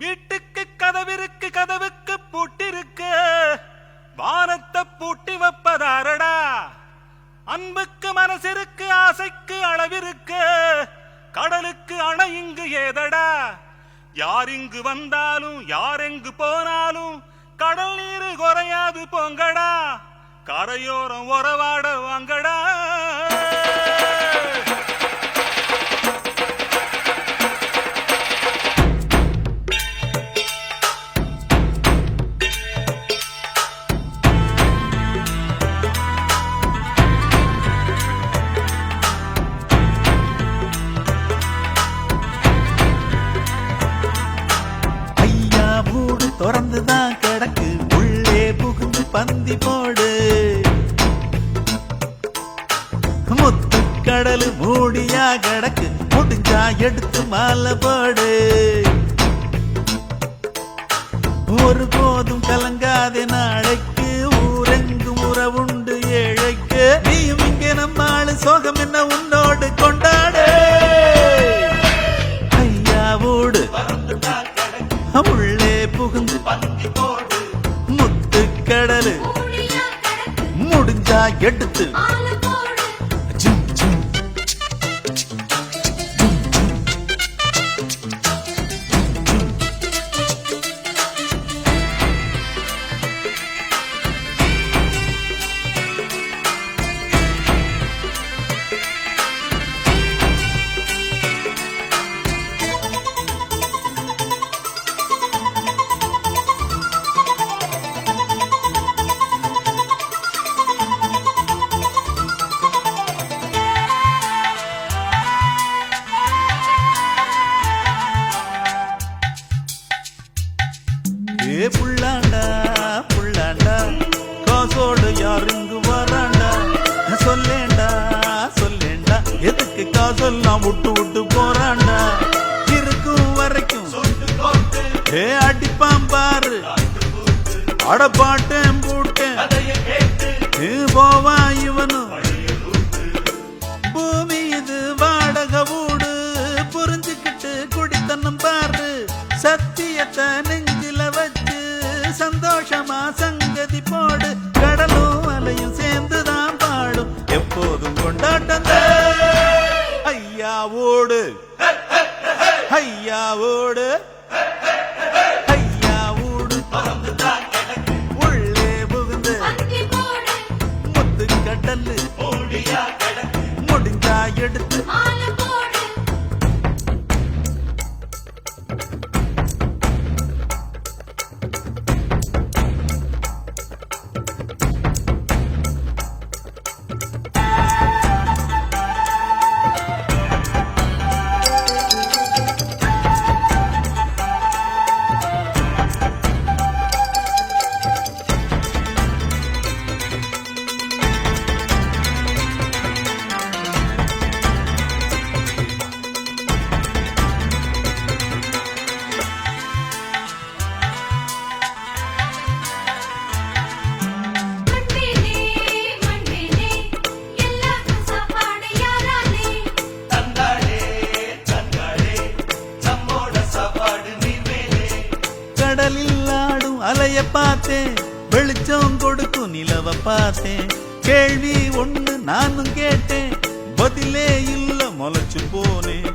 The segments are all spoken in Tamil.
வீட்டுக்கு கதவிருக்கு, கதவுக்கு பூட்டிருக்கு, வானத்தை பூட்டி வைப்பதாரடா. அன்புக்கு மனசிற்கு, ஆசைக்கு அளவிருக்கு, கடலுக்கு அணை இங்கு ஏதடா. யார் இங்கு வந்தாலும் யார் எங்கு போனாலும் கடல் நீரு குறையாது போங்கடா. கரையோரம் உறவாட வாங்கடா. திறந்துதான் கிடக்கு, உள்ளே புகுந்து பந்தி போடு. முத்துக்கடல் மூடியா கிடக்கு, முடிஞ்சா எடுத்து மாலை போடு. ஒருபோதும் கலங்காதே நாளைக்கு, ஊரெங்கும் உறவுண்டு ஏழைக்கு. நீயும் இங்கே நம்மாளு, சோகம் என்ன உன்னோடு கொண்டாடு. ஐயாவோடு உள்ளே புகுந்து பந்தி போடு. முத்துக்கடலு முடிஞ்சா எடுத்து புள்ளாண்டா புள்ளாண்டா, காசோடு யாருங்கு வராண்டா. சொல்லேண்டா சொல்லேண்டா, எதுக்கு காசெல்லாம் விட்டு விட்டு போறாண்டா. இருக்கும் வரைக்கும் அடிப்பான் பாரு, அடப்பாட்டேன் போட்டேன் போவா இவனும். பூமி இது வாடகை வீடு, புரிஞ்சுக்கிட்டு குடித்தனம் பாரு. சத்தியத்தை நெஞ்சில வச்சு சந்தோஷமா சங்கதி போடு. கடலும் அலையும் சேர்ந்துதான் பாடும், எப்போதும் கொண்டாட்டம். ஐயாவோடு ஐயாவோடு ஐயாவோடு உள்ளே புகுந்து முத்துக்கடல் முடிஞ்சா எடுத்து கடலில் ஆடும் அலைய பார்த்தேன், வெளிச்சம் கொடுக்கும் நிலவ பார்த்தேன். கேள்வி ஒண்ணு நானும் கேட்டேன், பதிலே இல்ல முளைச்சு போனேன்.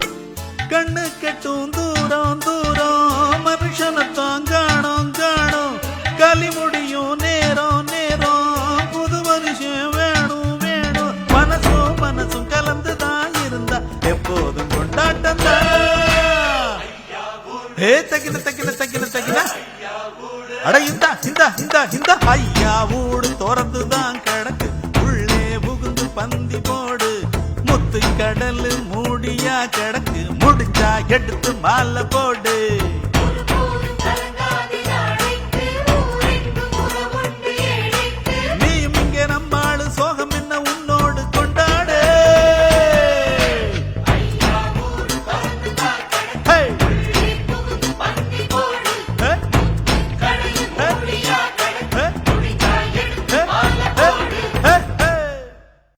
கண்ணு கெட்டும் தூரம் தூரம், மனுஷனத்தான் காணோம் காணோம். களி முடியும் நேரம் நேரம், புது மனுஷன் வேணும் வேணும். மனசும் மனசும் கலந்துதான் இருந்தா எப்போதும் கொண்டாட்டம் தான். தக்கின தக்கின தக்கின தக்கின அட இந்தா இந்தா இந்தா இந்தா. ஐயாவோடு திறந்துதான் கிடக்கு, உள்ளே புகுந்து பந்தி போடு. முத்துக்கடல் மூடியா கிடக்கு, முடிஞ்சா எடுத்து மாலை போடு.